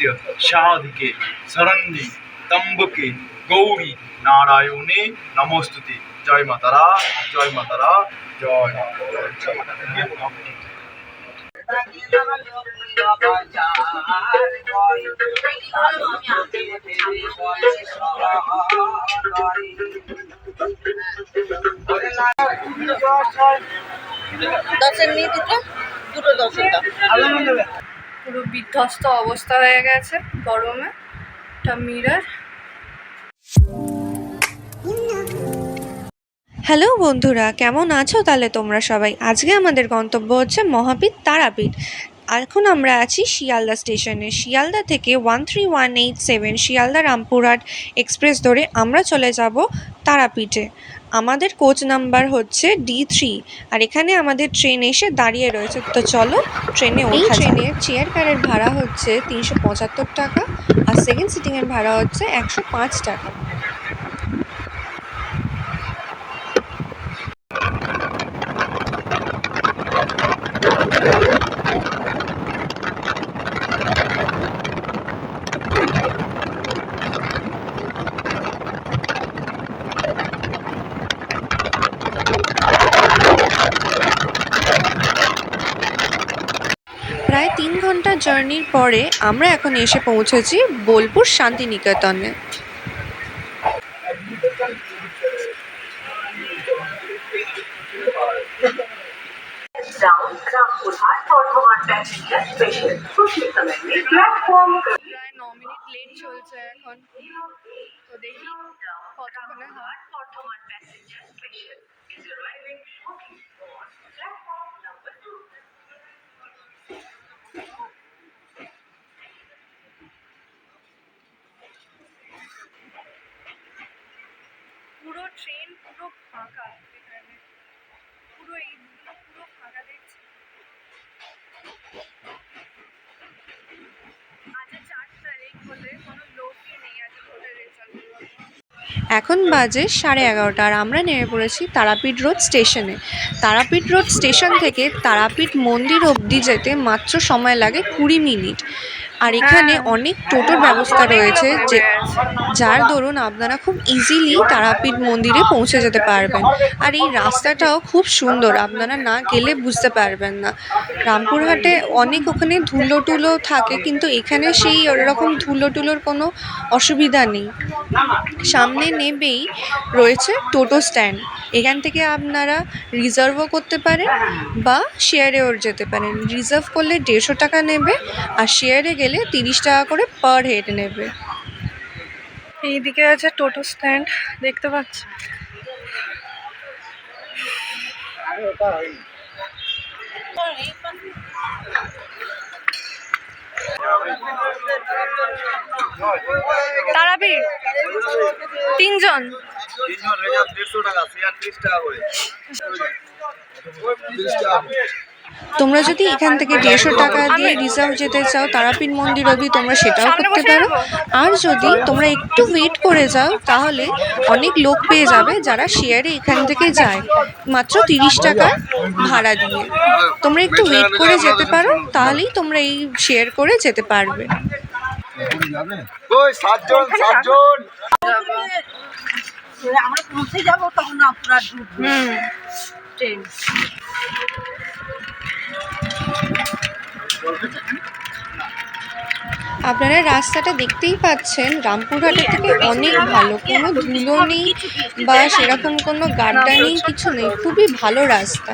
नित्य साधिके शरण्ये त्र्यंबके गौरी नारायणे नमोस्तुते। जय मातारा, जय मातारा, जय পুরো বিধ্বস্ত অবস্থা হয়ে গেছে গরমে। একটা মিরর। হ্যালো বন্ধুরা, কেমন আছো তাহলে তোমরা সবাই? আজকে আমাদের গন্তব্য হচ্ছে মহাপীঠ তারাপীঠ। এখন আমরা আছি শিয়ালদা স্টেশনে। শিয়ালদা থেকে 13187 শিয়ালদা রামপুরহাট এক্সপ্রেস ধরে আমরা চলে যাব তারাপীঠে। আমাদের কোচ নাম্বার হচ্ছে D3 আর এখানে আমাদের ট্রেন এসে দাঁড়িয়ে রয়েছে। তো চলো ট্রেনে ওঠা যাক। ট্রেনের চেয়ার কারের ভাড়া হচ্ছে 375 টাকা আর সেকেন্ড সিটিংয়ের ভাড়া হচ্ছে 105 টাকা। প্রায় 3 ঘন্টার জার্নির পরে আমরা এখন এসে পৌঁছেছি বোলপুর শান্তিনিকেতনে। প্রায় 9 মিনিট লেট চলছে এখন, তো দেখি কতক্ষণে হয়। পুরো ট্রেন পুরো ফাঁকা, এখানে পুরো এইগুলো পুরো ফাঁকা দেখছি। আজ 4 তারিখ বলে কোনো লোকই নেই আজ হোটেলে চলে। এখন বাজে 11:30 আর আমরা নেমে পড়েছি তারাপীঠ রোড স্টেশনে। তারাপীঠ রোড স্টেশন থেকে তারাপীঠ মন্দির অবধি যেতে মাত্র সময় লাগে 20 মিনিট। আর এখানে অনেক টোটোর ব্যবস্থা রয়েছে যার দরুন আপনারা খুব ইজিলি তারাপীঠ মন্দিরে পৌঁছে যেতে পারবেন। আর এই রাস্তাটাও খুব সুন্দর, আপনারা না গেলে বুঝতে পারবেন না। রামপুরহাটে অনেক ওখানে ধুলো টুলো থাকে, কিন্তু এখানে সেই ওরকম ধুলো টুলোর কোনো অসুবিধা নেই। সামনে নেবেই রয়েছে টোটো স্ট্যান্ড, এখান থেকে আপনারা রিজার্ভও করতে পারেন বা শেয়ারেও যেতে পারেন। রিজার্ভ করলে 150 টাকা নেবে আর শেয়ারে গেলে 30 টাকা করে পার হেড নেবে। এইদিকে আছে টোটো স্ট্যান্ড, দেখতে পাচ্ছি। তারাপীঠ 3 জন রিজার্ভ 150 টাকা, শেয়ার 30 টাকা করে। তোমরা যদি এখান থেকে 150 টাকা দিয়ে রিজার্ভ যেতে চাও তারাপীঠ মন্দির অবধি, তোমরা সেটাও করতে পারো। আর যদি তোমরা একটু ওয়েট করে যাও তাহলে অনেক লোক পেয়ে যাবে যারা শেয়ারে এখান থেকে যায় মাত্র 30 টাকা ভাড়া দিয়ে। তোমরা একটু ওয়েট করে যেতে পারো, তাহলেই তোমরা এই শেয়ার করে যেতে পারবে। আমরা পৌঁছে যাবো তখন আপনারা ট্রেন। আপনারা রাস্তাটা দেখতেই পাচ্ছেন, রামপুরহাটের থেকে অনেক ভালো, কোনো ধুলো নেই বা সেরকম কোনো গাড্ডা নেই, কিছু নেই, খুবই ভালো রাস্তা।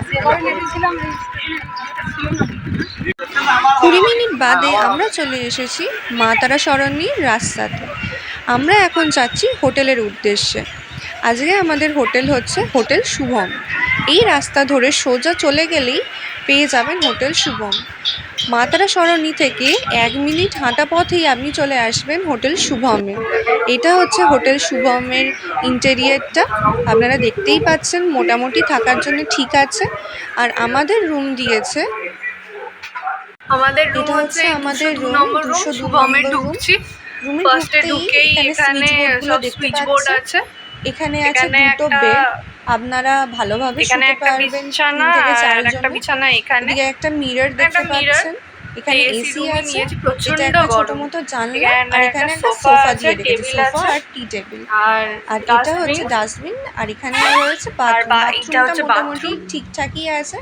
20 মিনিট বাদে আমরা চলে এসেছি মা তারা সরণির রাস্তাতে। আমরা এখন যাচ্ছি হোটেলের উদ্দেশ্যে। আজকে আমাদের হোটেল হচ্ছে হোটেল শুভম। এই রাস্তা ধরে সোজা চলে গেলেই পেয়ে যাবেন হোটেল শুভম। মা তারা সরণি থেকে 1 মিনিট হাঁটা পথেই আপনি চলে আসবেন হোটেল শুভমে। এটা হচ্ছে হোটেল শুভমের ইন্টেরিয়ারটা, আপনারা দেখতেই পাচ্ছেন, মোটামুটি থাকার জন্য ঠিক আছে। আর আমাদের রুম দিয়েছে, এটা হচ্ছে আমাদের রুম 202 নম্বর রুম। রুমে ঢুকেই এখানে সুইচ বোর্ড আছে, এখানে আছে 2টো বেড, আপনারা ভালোভাবে শুতে পারবেন। 3 থেকে 4 জন। এখানে একটা মিরর দেখতে পাচ্ছেন, এখানে AC এসি room এ আছে, নিয়েছি, এটা প্রচণ্ড একটা ছোট গরম। মতো জানলা, এখানে আর একটা এখানে একটা সোফা সোফা আছে, দিয়ে রেখেছে, টেবিল সোফা আছে, আর টি টেবিল। আর আর এটা হচ্ছে ডাস্টবিন, আর এখানে রয়েছে আর বাথরুম। এটা বাথরুমটা হচ্ছে মোটামুটি bathroom। ঠিকঠাকই আছে।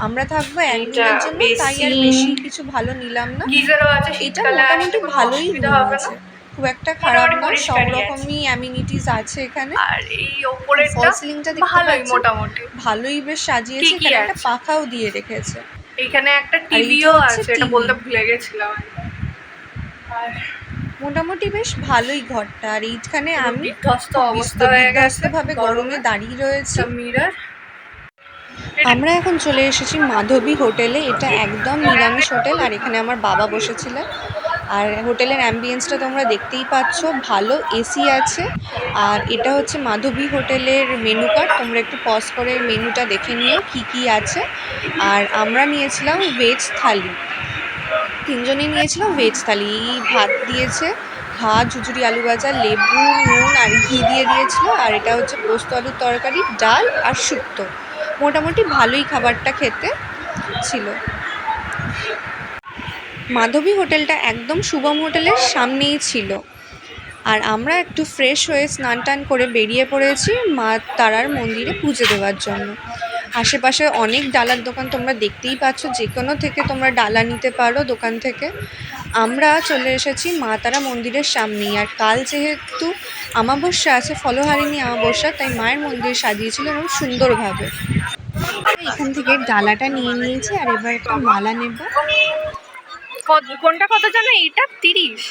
আমরা থাকবো এটা একদিনের জন্য, তাই আর বেসিন, বেশি কিছু ভালো নিলাম না। গিজারও আছে, এটা শীতকালে মোটামুটি আসলে কোনো ভালোই অসুবিধা রুম হবে না, আছে, খুব একটা খারাপ মোটামুটি নয়, সব পরিষ্কারই আছে। রকমই অ্যামিনিটিস আছে এখানে। আর এই ওপরেরটা ফল সিলিংটা দেখতে ভালোই, পাচ্ছেন, মোটামুটি ভালোই বেশ সাজিয়েছে। ঠিকই এখানে একটা আছে। পাখাও দিয়ে রেখেছে। এখানে একটা আর এইটা টিভিও হচ্ছে আছে, এটা টিভি। বলতে ভুলে গেছিলাম। আর মোটামুটি বেশ ভালোই ঘরটা। আর এইখানে পুরো আমি বিধ্বস্ত খুব অবস্থা হয়ে গেছে বিধ্বস্তভাবে গরমে দাঁড়িয়ে রয়েছি। মিরর। আমরা এখন চলে এসেছি মাধবী হোটেলে। এটা একদম নিরামিষ হোটেল, আর এখানে আমার বাবা বসেছিলেন। আর হোটেলের অ্যাম্বিয়েন্সটা তোমরা দেখতেই পাচ্ছ, ভালো এসি আছে। আর এটা হচ্ছে মাধবী হোটেলের মেনু কার্ড, তোমরা একটু পজ করে মেনুটা দেখে নিও কি কি আছে। আর আমরা নিয়েছিলাম ভেজ থালি, তিনজনে নিয়েছিলাম ভেজ থালি। ভাত দিয়েছে, ভাত, ঝুচুড়ি, আলু ভাজা, লেবু, নুন আর ঘি দিয়ে দিয়েছিল। আর এটা হচ্ছে পোস্ত আলুর তরকারি, ডাল আর শুক্তো। মোটামুটি ভালোই খাবারটা খেতে ছিল। মাধবী হোটেলটা একদম শুভম হোটেলের সামনেই ছিল। আর আমরা একটু ফ্রেশ হয়ে স্নান টান করে বেরিয়ে পড়েছি মা তারার মন্দিরে পুজো দেওয়ার জন্য। আশেপাশে অনেক ডালার দোকান তোমরা দেখতেই পাচ্ছ, যে কোনো থেকে তোমরা ডালা নিতে পারো দোকান থেকে। আমরা চলে এসেছি মা তারা মন্দিরের সামনেই। আর কাল যেহেতু অমাবস্যা আছে, ফলহারিণী অমাবস্যা, তাই মায়ের মন্দির সাজিয়েছিল এরকম সুন্দরভাবে। এখান থেকে ডালাটা নিয়ে নিয়েছি, আর এবার একটা মালা নেব। কোনটা কত জানো? এইটা 30।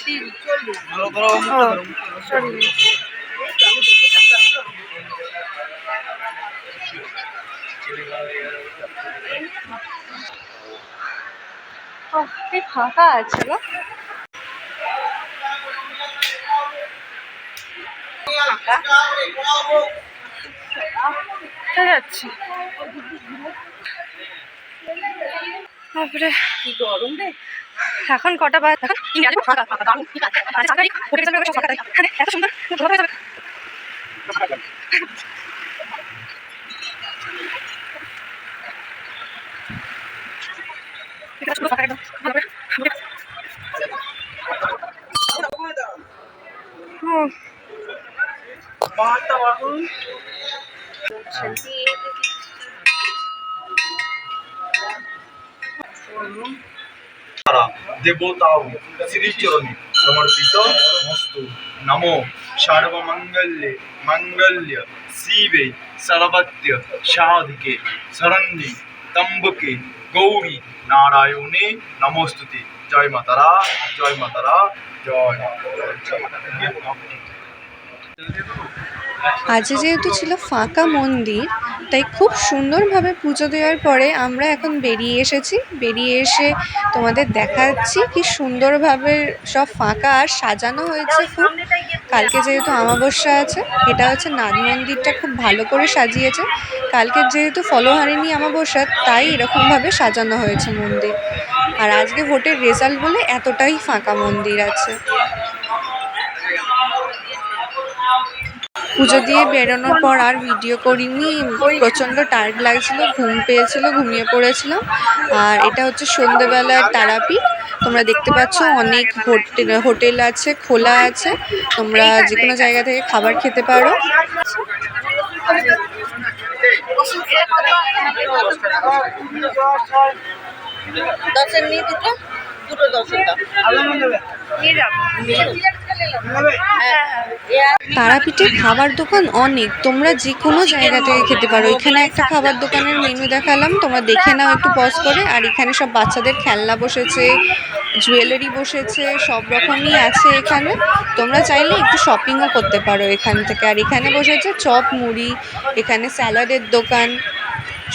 ফাঁকা আছে গো। যাচ্ছি। তারপরে কি গরম রে। এখন কটা বাজ? এত সুন্দর देवताओं श्री चरणी समर्पित मस्तु। नमो सर्वमंगल्ये मंगल्य शिवे सर्वत्र साधिके शरण्ये त्र्यंबके गौरी नारायणे नमोस्तुते। जय मातारा, जय मातारा, जय। আজ যেহেতু ছিল ফাঁকা মন্দির, তাই খুব সুন্দরভাবে পুজো দেওয়ার পরে আমরা এখন বেরিয়ে এসেছি। বেরিয়ে এসে তোমাদের দেখাচ্ছি কি সুন্দরভাবে সব ফাঁকা আর সাজানো হয়েছে খুব। কালকে যেহেতু অমাবস্যা আছে, এটা হচ্ছে নাদ মন্দিরটা খুব ভালো করে সাজিয়েছে। কালকে যেহেতু ফলহারিণী অমাবস্যা, তাই এরকমভাবে সাজানো হয়েছে মন্দির। আর আজকে ভোটের রেজাল্ট বলে এতটাই ফাঁকা মন্দির আছে। পুজো দিয়ে বেরোনোর পর আর ভিডিও করিনি, প্রচণ্ড টায়ার্ড লাগছিল, ঘুম পেয়েছিল, ঘুমিয়ে পড়েছিলাম। আর এটা হচ্ছে সন্ধ্যেবেলার তারাপীঠ। তোমরা দেখতে পাচ্ছ অনেক হোটেল আছে, খোলা আছে, তোমরা যে কোনো জায়গা থেকে খাবার খেতে পারো। দশের নিয়ে দুটো দুটো দশের দাম। নিয়ে যাবো। তারাপীঠের খাবার দোকান অনেক, তোমরা যে কোনো জায়গা থেকে খেতে পারো। এখানে একটা খাবার দোকানের মেনু দেখালাম, তোমরা দেখে নাও একটু পজ করে। আর এখানে সব বাচ্চাদের খেলনা বসেছে, জুয়েলারি বসেছে, সব রকমই আছে এখানে। তোমরা চাইলে একটু শপিংও করতে পারো এখান থেকে। আর এখানে বসেছে চপ মুড়ি, এখানে স্যালাডের দোকান,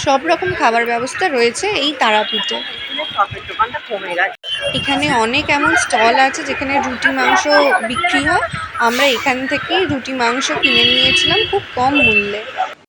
সব রকম খাবার ব্যবস্থা রয়েছে এই তারাপীঠে। দোকানটা কমে গেছে। এখানে অনেক এমন স্টল আছে যেখানে রুটি মাংস বিক্রি হয়। আমরা এখান থেকেই রুটি মাংস কিনে নিয়েছিলাম খুব কম মূল্যে।